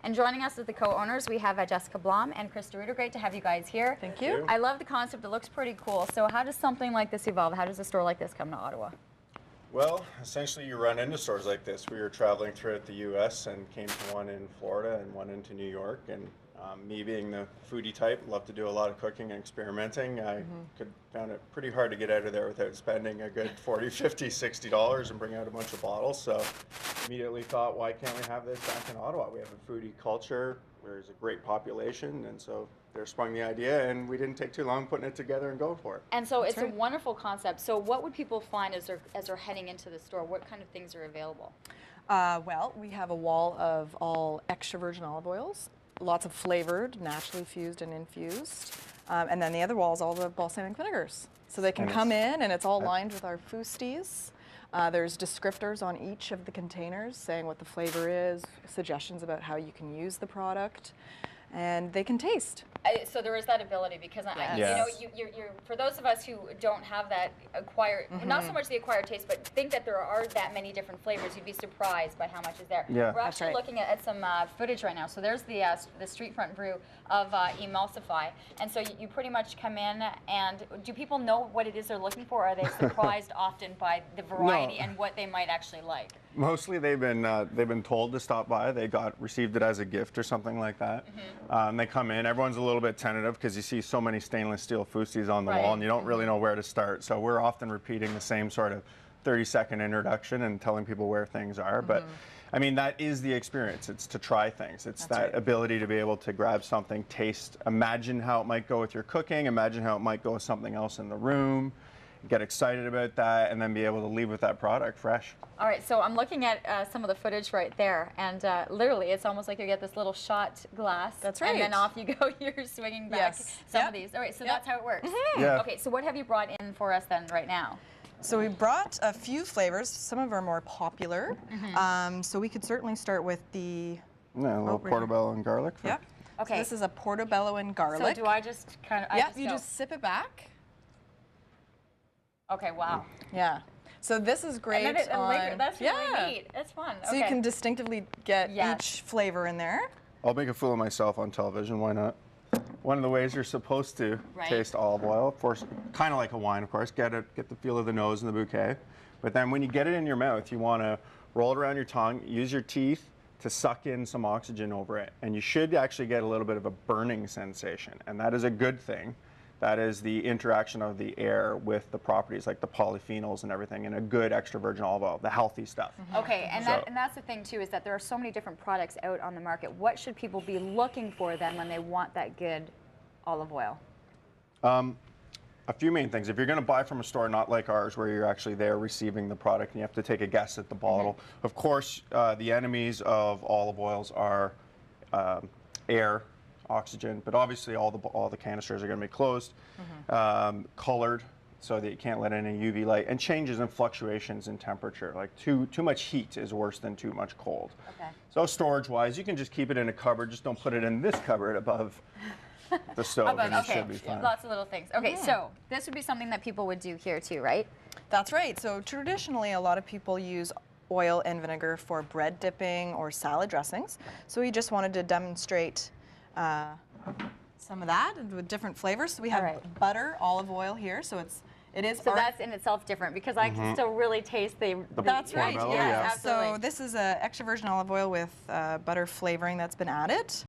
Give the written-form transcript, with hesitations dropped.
And joining us as the co-owners, we have Jessica Blom and Krista Reuter. Great to have you guys here. Thank you. I love the concept. It looks pretty cool. So how does something like this evolve? How does a store like this come to Ottawa? Well, essentially you run into stores like this. We were traveling throughout the U.S. and came to one in Florida and one into New York. And me being the foodie type, love to do a lot of cooking and experimenting. I found it pretty hard to get out of there without spending a good $40, $50, $60 and bring out a bunch of bottles. So immediately thought, why can't we have this back in Ottawa? We have a foodie culture. There's a great population, and so there sprung the idea, and we didn't take too long putting it together and going for it. And so it's a wonderful concept. So what would people find as they're heading into the store? What kind of things are available? Well, we have a wall of all extra virgin olive oils, lots of flavored, naturally fused and infused. And then the other wall is all the balsamic vinegars. So they can come in, and it's all lined with our fousties. There's descriptors on each of the containers saying what the flavor is, suggestions about how you can use the product, and they can taste. So there is that ability, because you know, you're for those of us who don't have that acquired, not so much the acquired taste, but think that there are that many different flavors, you'd be surprised by how much is there. Yeah. We're actually looking at some footage right now. So there's the street front brew of Emulsify, and so you pretty much come in, and do people know what it is they're looking for? Or are they surprised often by the variety and what they might actually like? Mostly they've been told to stop by. They received it as a gift or something like that. They come in. Everyone's a little bit tentative because you see so many stainless steel fousties on the wall, and you don't really know where to start. So we're often repeating the same sort of 30-second introduction and telling people where things are. But I mean, that is the experience. It's to try things. It's that ability to be able to grab something, taste, imagine how it might go with your cooking, imagine how it might go with something else in the room, get excited about that, and then be able to leave with that product fresh. All right, so I'm looking at some of the footage right there, and literally it's almost like you get this little shot glass. That's right. And then off you go, you're swinging back some of these. All right, so that's how it works. Okay, so what have you brought in for us then right now? So we brought a few flavors. Some of them are more popular. So we could certainly start with the... Yeah, a little portobello and garlic. Yep. Okay. So this is a portobello and garlic. So do I just kind of... Yep, you just sip it back. Okay, wow. Yeah. So this is great on... That's really neat. That's fun. So you can distinctly get each flavor in there. I'll make a fool of myself on television. Why not? One of the ways you're supposed to taste olive oil, of course, kind of like a wine, of course, get the feel of the nose and the bouquet. But then when you get it in your mouth, you want to roll it around your tongue, use your teeth to suck in some oxygen over it. And you should actually get a little bit of a burning sensation. And that is a good thing. That is the interaction of the air with the properties like the polyphenols and everything in a good extra virgin olive oil, the healthy stuff. Okay, and that's the thing too, is that there are so many different products out on the market. What should people be looking for then when they want that good olive oil? A few main things. If you're going to buy from a store not like ours, where you're actually there receiving the product and you have to take a guess at the bottle, of course, the enemies of olive oils are air, oxygen, but obviously all the canisters are going to be closed, colored, so that you can't let in any UV light, and changes and fluctuations in temperature. Like too much heat is worse than too much cold. Okay. So storage-wise, you can just keep it in a cupboard. Just don't put it in this cupboard above the stove, and it should be fine. Lots of little things. Okay, so this would be something that people would do here too, right? That's right. So traditionally, a lot of people use oil and vinegar for bread dipping or salad dressings. So we just wanted to demonstrate some of that with different flavors. So we have butter, olive oil here, so it is. So that's in itself different, because I can still really taste the that's right. Yeah, So this is a extra virgin olive oil with butter flavoring that's been added.